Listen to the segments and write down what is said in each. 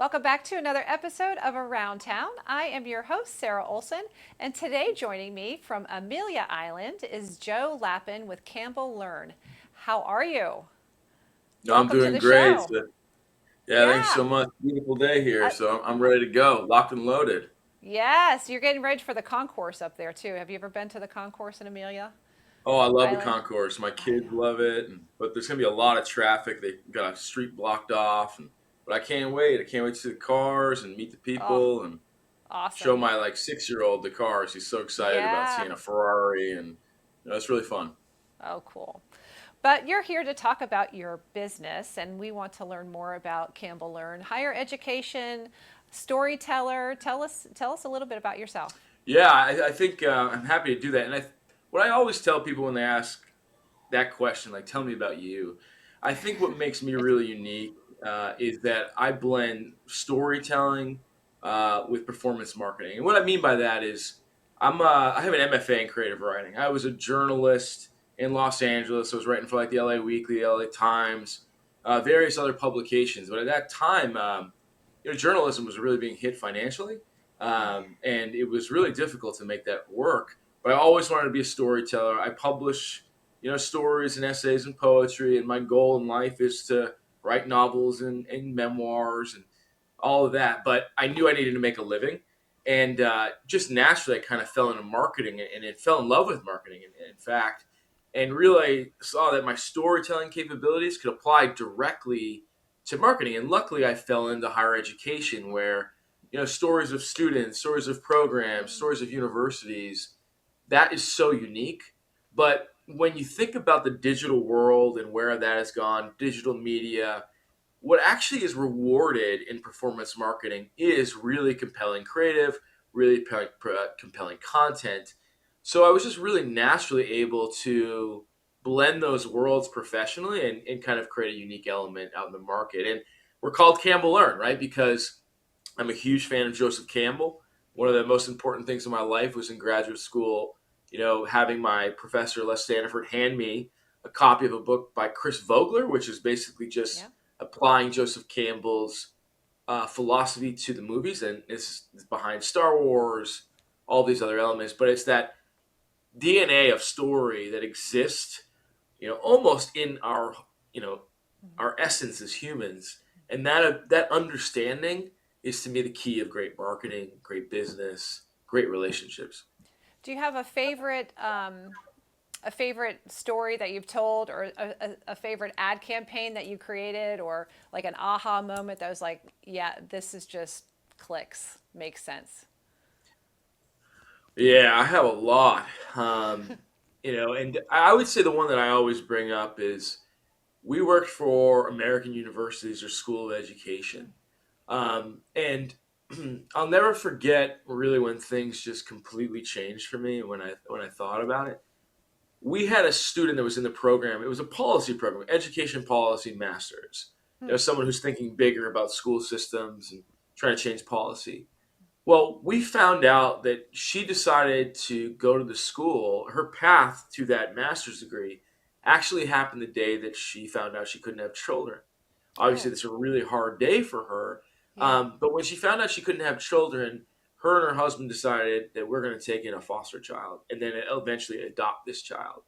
Welcome back to another episode of Around Town. I am your host, Sarah Olson, and today joining me from Amelia Island is Joe Lapin with Campbell Learn. How are you? No, I'm Welcome to doing the great. show. Yeah, thanks Yeah. so much. Beautiful day here, Uh, so I'm ready to go. Locked and loaded. yes, you're getting ready for the concourse up there too. Have you ever been to the concourse in Amelia Oh, I love the Island? concourse. My I kids know. love it, but there's gonna be a lot of traffic. They got a street blocked off, but I can't wait. I can't wait to see the cars and meet the Oh, people and show awesome. my 6-year-old the cars. He's so excited about Yeah. seeing a Ferrari, and it's really fun. Oh, cool. But you're here to talk about your business, and we want to learn more about Campbell Learn, higher education, storyteller. Tell us a little bit about yourself. Yeah, I think I'm happy to do that. And what I always tell people when they ask that question, like, tell me about you. I think what makes me really unique is that I blend storytelling with performance marketing. And what I mean by that is I have an MFA in creative writing. I was a journalist in Los Angeles. I was writing for like the LA Weekly, the LA Times, various other publications. But at that time, journalism was really being hit financially. And it was really difficult to make that work. But I always wanted to be a storyteller. I publish stories and essays and poetry. And my goal in life is to write novels and memoirs and all of that. But I knew I needed to make a living. And just naturally, I kind of fell into marketing and it fell in love with marketing, in fact, and really saw that my storytelling capabilities could apply directly to marketing. And luckily, I fell into higher education where, stories of students, stories of programs, stories of universities, that is so unique. But when you think about the digital world and where that has gone, digital media, what actually is rewarded in performance marketing is really compelling creative, really compelling content. So I was just really naturally able to blend those worlds professionally and kind of create a unique element out in the market. And we're called Campbell Learn, right? Because I'm a huge fan of Joseph Campbell. One of the most important things in my life was in graduate school, having my professor, Les Stanford, hand me a copy of a book by Chris Vogler, which is basically just Yeah. applying Joseph Campbell's philosophy to the movies. And it's behind Star Wars, all these other elements. But it's that DNA of story that exists, almost in our essence as humans. And that understanding is to me the key of great marketing, great business, great relationships. Do you have a favorite story that you've told, or a favorite ad campaign that you created, or like an aha moment that was like, yeah, this is just clicks, makes sense? Yeah, I have a lot. And I would say the one that I always bring up is we worked for American universities or school of education. And I'll never forget really when things just completely changed for me when I thought about it. We had a student that was in the program. It was a policy program, education policy masters. Hmm. Someone who's thinking bigger about school systems and trying to change policy. Well, we found out that she decided to go to the school. Her path to that master's degree actually happened the day that she found out she couldn't have children. Obviously, Oh, that's a really hard day for her. yeah. But when she found out she couldn't have children, her and her husband decided that we're going to take in a foster child and then eventually adopt this child.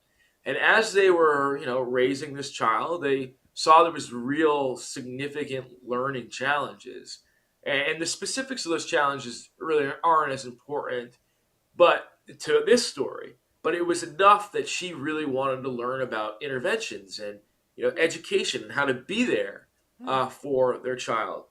And as they were, raising this child, they saw there was real significant learning challenges. And the specifics of those challenges really aren't as important, but to this story. But it was enough that she really wanted to learn about interventions and education and how to be there Hmm. for their child.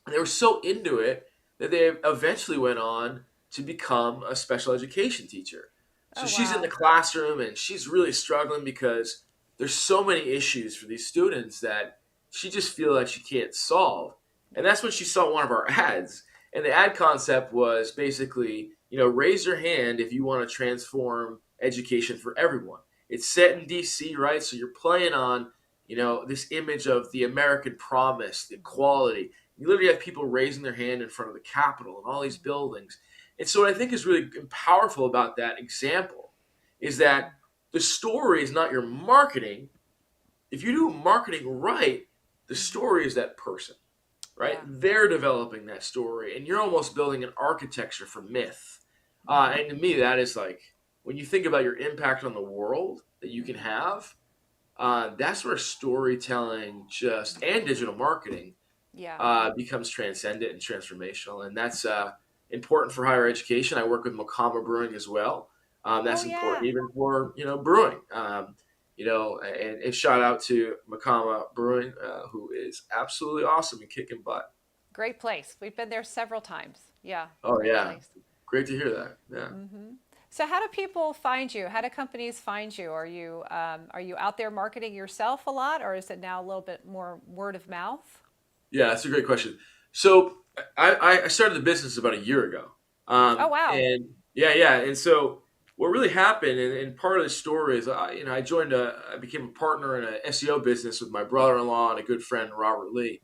And they were so into it that they eventually went on to become a special education teacher. So Oh, she's in the wow. classroom and she's really struggling because there's so many issues for these students that she just feels like she can't solve. And that's when she saw one of our ads. And the ad concept was basically, raise your hand if you want to transform education for everyone. It's set in DC, right? So you're playing on, this image of the American promise, the equality. You literally have people raising their hand in front of the Capitol and all these buildings. And so, what I think is really powerful about that example is that the story is not your marketing. If you do marketing right, the story is that person. right? Yeah. They're developing that story, and you're almost building an architecture for myth. And to me, that is like when you think about your impact on the world that you can have. That's where storytelling just and digital marketing Yeah. becomes transcendent and transformational, and that's important for higher education. I work with Makama Brewing as well. Oh That's important yeah. even for brewing. And shout out to Makama Brewing, who is absolutely awesome and kicking butt. Great place. We've been there several times. Yeah. Oh Great yeah, place. great to hear that. Yeah. So how do people find you? How do companies find you? Are you out there marketing yourself a lot, or is it now a little bit more word of mouth? Yeah, that's a great question. So I started the business about a year ago. Oh wow. And yeah. And so what really happened, and part of the story is, I became a partner in an SEO business with my brother-in-law and a good friend, Robert Lee.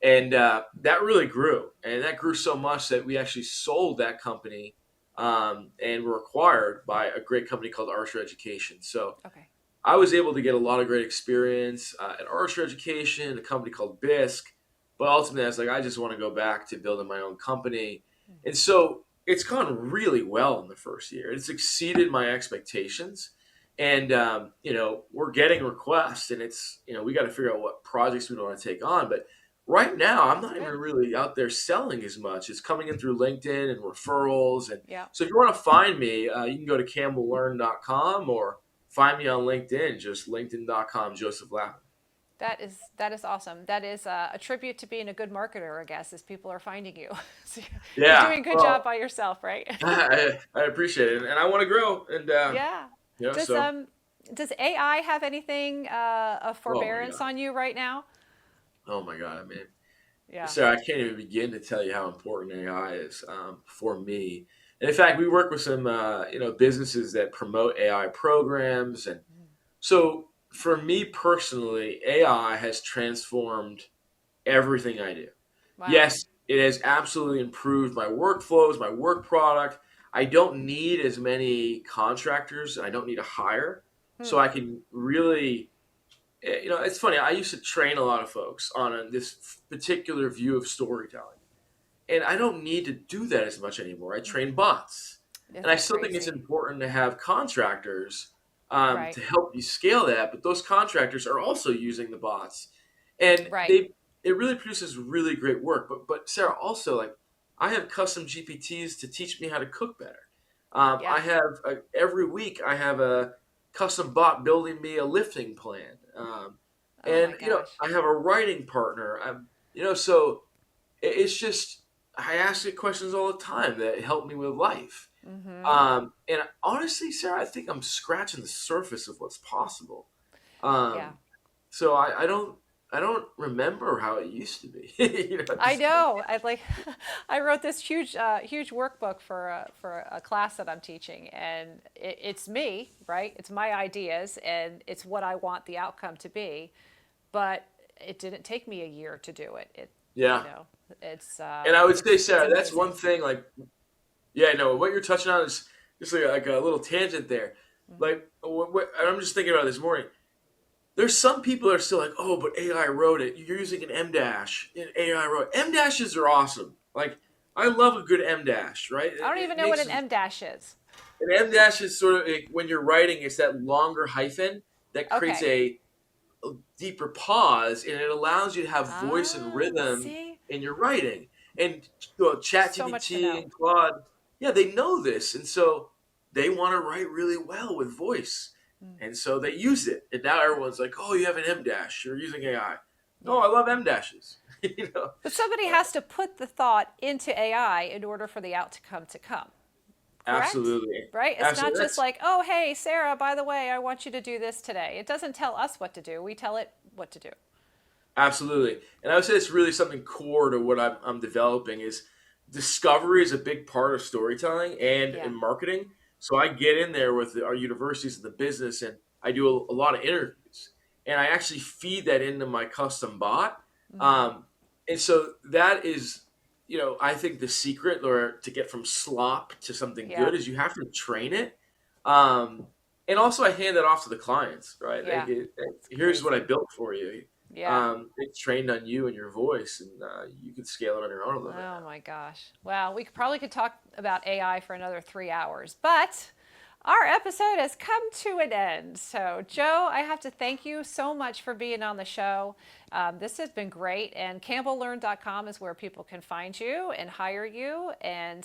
And that really grew. And that grew so much that we actually sold that company and were acquired by a great company called Archer Education. So Okay. I was able to get a lot of great experience at Archer Education, a company called Bisque. But ultimately, I was like, I just want to go back to building my own company. And so it's gone really well in the first year. It's exceeded my expectations. And, we're getting requests, and we got to figure out what projects we want to take on. But right now, I'm That's not even good. really out there selling as much. It's coming in through LinkedIn and referrals. And Yeah. so if you want to find me, you can go to campbelllearn.com or find me on LinkedIn, just linkedin.com, Joseph Lapin. That is awesome. That is a tribute to being a good marketer, I guess, as people are finding you. So you're Yeah, doing a good job well, by yourself, right? I appreciate it, and I want to grow, and Yeah. Does so does AI have anything of oh my forbearance god, on you right now? oh my god, I mean, Yeah. Sarah, I can't even begin to tell you how important AI is for me. And in fact, we work with some businesses that promote AI programs, and so for me personally, AI has transformed everything I do. Wow. Yes, it has absolutely improved my workflows, my work product. I don't need as many contractors, and I don't need to hire. Hmm. So I can really, it's funny. I used to train a lot of folks on this particular view of storytelling, and I don't need to do that as much anymore. I train bots, Isn't and I that still think it's crazy? important to have contractors Right. to help you scale that. But those contractors are also using the bots, and Right. it really produces really great work. But Sarah, also like I have custom GPTs to teach me how to cook better. I Yeah. have every week I have a custom bot building me a lifting plan, Oh and my gosh. I have a writing partner. So it's just I ask it questions all the time that help me with life. Mm-hmm. And honestly, Sarah, I think I'm scratching the surface of what's possible. Yeah. Um, so I don't remember how it used to be. I know. I like. I wrote this huge workbook for a class that I'm teaching, and it's me, right? It's my ideas, and it's what I want the outcome to be. But it didn't take me a year to do it. You Yeah, know, and I would say, it's Sarah, that's one amazing. thing. Like, yeah, no, what you're touching on is just like a little tangent there. Like, and I'm just thinking about this morning. There's some people that are still like, oh, but AI wrote it. You're using an M dash, and AI wrote it. M dashes are awesome. Like, I love a good M dash, right? I don't It even know what makes an M dash is. an M dash is sort of like when you're writing, it's that longer hyphen that creates Okay. a deeper pause, and it allows you to have voice and Ah, rhythm see, in your writing. And so much to ChatGPT know. and Claude, yeah, they know this, and so they want to write really well with voice, and so they use it. And now everyone's like, "Oh, you have an M dash. You're using AI." No, Yeah. I love M dashes. you know, But somebody has to put the thought into AI in order for the outcome to come. Correct? absolutely, Right? It's not absolutely. just like, oh, hey, Sarah, by the way, I want you to do this today. It doesn't tell us what to do. We tell it what to do. Absolutely. And I would say it's really something core to what I'm developing is discovery is a big part of storytelling and Yeah. in marketing. So I get in there with our universities and the business and I do a lot of interviews and I actually feed that into my custom bot. Um, and so that is, I think the secret or to get from slop to something Yeah. good is you have to train it. Um, and also I hand that off to the clients, right? Yeah. It's Here's what I crazy. built for you. Yeah. it's trained on you and your voice, and you can scale it on your own a little bit Oh now. my gosh. Well, we probably could talk about AI for another 3 hours, but our episode has come to an end. So, Joe, I have to thank you so much for being on the show. This has been great. And CampbellLearn.com is where people can find you and hire you. And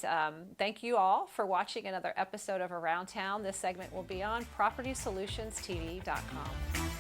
thank you all for watching another episode of Around Town. This segment will be on PropertySolutionsTV.com.